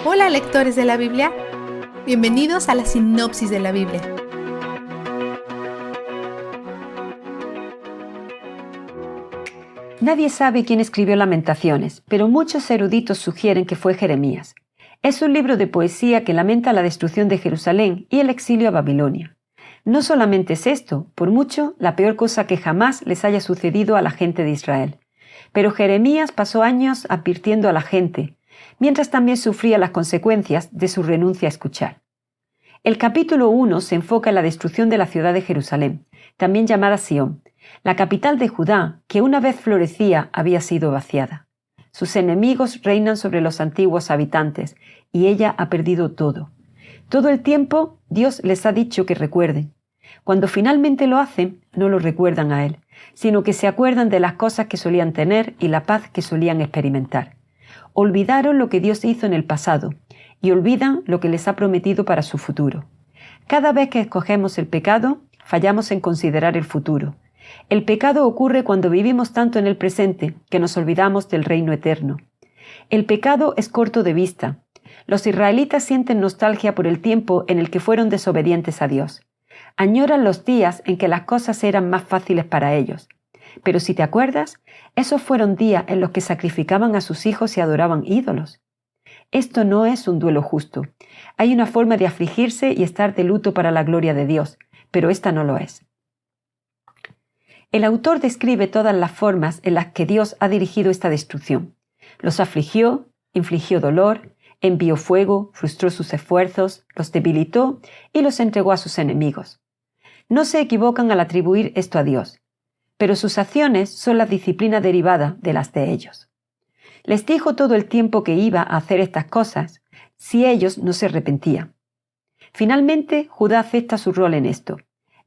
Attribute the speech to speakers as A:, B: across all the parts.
A: Hola lectores de la Biblia, bienvenidos a la sinopsis de la Biblia.
B: Nadie sabe quién escribió Lamentaciones, pero muchos eruditos sugieren que fue Jeremías. Es un libro de poesía que lamenta la destrucción de Jerusalén y el exilio a Babilonia. No solamente es esto, por mucho, la peor cosa que jamás les haya sucedido a la gente de Israel. Pero Jeremías pasó años advirtiendo a la gente, mientras también sufría las consecuencias de su renuncia a escuchar. El capítulo 1 se enfoca en la destrucción de la ciudad de Jerusalén, también llamada Sión. La capital de Judá, que una vez florecía, había sido vaciada. Sus enemigos reinan sobre los antiguos habitantes, y ella ha perdido todo. Todo el tiempo Dios les ha dicho que recuerden. Cuando finalmente lo hacen, no lo recuerdan a Él, sino que se acuerdan de las cosas que solían tener y la paz que solían experimentar. Olvidaron lo que Dios hizo en el pasado y olvidan lo que les ha prometido para su futuro. Cada vez que escogemos el pecado, fallamos en considerar el futuro. El pecado ocurre cuando vivimos tanto en el presente que nos olvidamos del reino eterno. El pecado es corto de vista. Los israelitas sienten nostalgia por el tiempo en el que fueron desobedientes a Dios. Añoran los días en que las cosas eran más fáciles para ellos. Pero si te acuerdas, esos fueron días en los que sacrificaban a sus hijos y adoraban ídolos. Esto no es un duelo justo. Hay una forma de afligirse y estar de luto para la gloria de Dios, pero esta no lo es. El autor describe todas las formas en las que Dios ha dirigido esta destrucción. Los afligió, infligió dolor, envió fuego, frustró sus esfuerzos, los debilitó y los entregó a sus enemigos. No se equivocan al atribuir esto a Dios, pero sus acciones son la disciplina derivada de las de ellos. Les dijo todo el tiempo que iba a hacer estas cosas si ellos no se arrepentían. Finalmente, Judá acepta su rol en esto.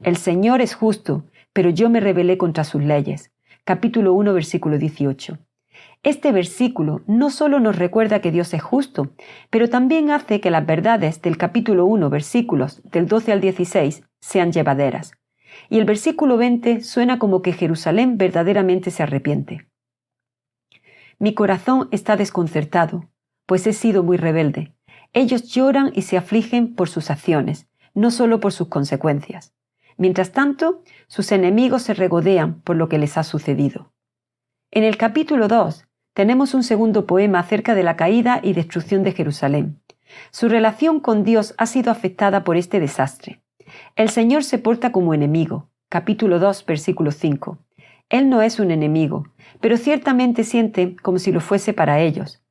B: El Señor es justo, pero yo me rebelé contra sus leyes. Capítulo 1, versículo 18. Este versículo no solo nos recuerda que Dios es justo, pero también hace que las verdades del capítulo 1, versículos del 12 al 16, sean llevaderas. Y el versículo 20 suena como que Jerusalén verdaderamente se arrepiente. Mi corazón está desconcertado, pues he sido muy rebelde. Ellos lloran y se afligen por sus acciones, no solo por sus consecuencias. Mientras tanto, sus enemigos se regodean por lo que les ha sucedido. En el capítulo 2 tenemos un segundo poema acerca de la caída y destrucción de Jerusalén. Su relación con Dios ha sido afectada por este desastre. El Señor se porta como enemigo. Capítulo 2, versículo 5. Él no es un enemigo, pero ciertamente siente como si lo fuese para ellos.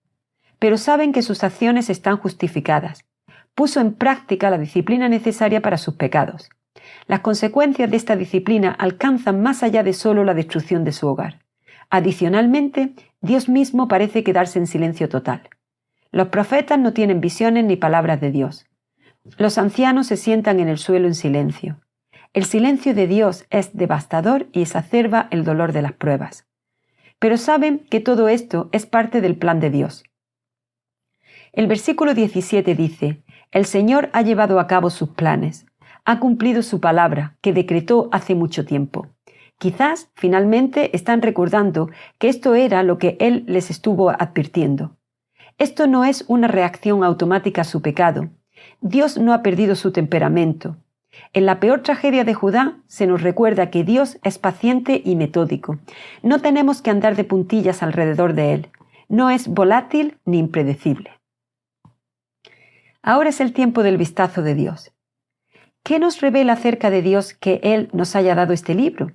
B: Pero saben que sus acciones están justificadas. Puso en práctica la disciplina necesaria para sus pecados. Las consecuencias de esta disciplina alcanzan más allá de solo la destrucción de su hogar. Adicionalmente, Dios mismo parece quedarse en silencio total. Los profetas no tienen visiones ni palabras de Dios. Los ancianos se sientan en el suelo en silencio. El silencio de Dios es devastador y exacerba el dolor de las pruebas. Pero saben que todo esto es parte del plan de Dios. El versículo 17 dice: El Señor ha llevado a cabo sus planes. Ha cumplido su palabra, que decretó hace mucho tiempo. Quizás, finalmente, están recordando que esto era lo que Él les estuvo advirtiendo. Esto no es una reacción automática a su pecado. Dios no ha perdido su temperamento. En la peor tragedia de Judá se nos recuerda que Dios es paciente y metódico. No tenemos que andar de puntillas alrededor de Él. No es volátil ni impredecible. Ahora es el tiempo del vistazo de Dios. ¿Qué nos revela acerca de Dios que Él nos haya dado este libro?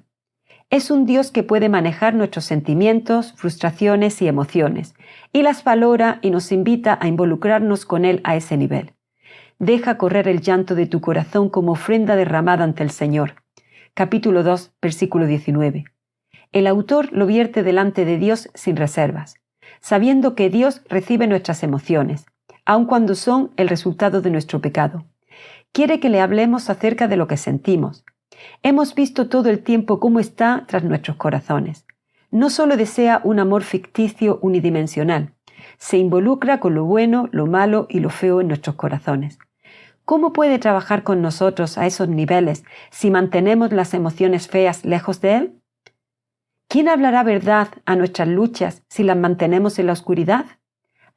B: Es un Dios que puede manejar nuestros sentimientos, frustraciones y emociones, y las valora y nos invita a involucrarnos con Él a ese nivel. Deja correr el llanto de tu corazón como ofrenda derramada ante el Señor. Capítulo 2, versículo 19. El autor lo vierte delante de Dios sin reservas, sabiendo que Dios recibe nuestras emociones, aun cuando son el resultado de nuestro pecado. Quiere que le hablemos acerca de lo que sentimos. Hemos visto todo el tiempo cómo está tras nuestros corazones. No solo desea un amor ficticio unidimensional, se involucra con lo bueno, lo malo y lo feo en nuestros corazones. ¿Cómo puede trabajar con nosotros a esos niveles si mantenemos las emociones feas lejos de Él? ¿Quién hablará verdad a nuestras luchas si las mantenemos en la oscuridad?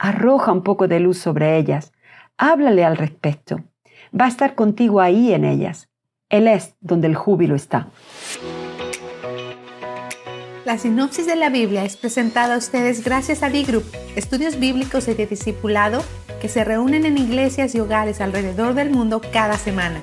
B: Arroja un poco de luz sobre ellas. Háblale al respecto. Va a estar contigo ahí en ellas. Él es donde el júbilo está.
A: La sinopsis de la Biblia es presentada a ustedes gracias a B-Group, estudios bíblicos y de discipulado que se reúnen en iglesias y hogares alrededor del mundo cada semana.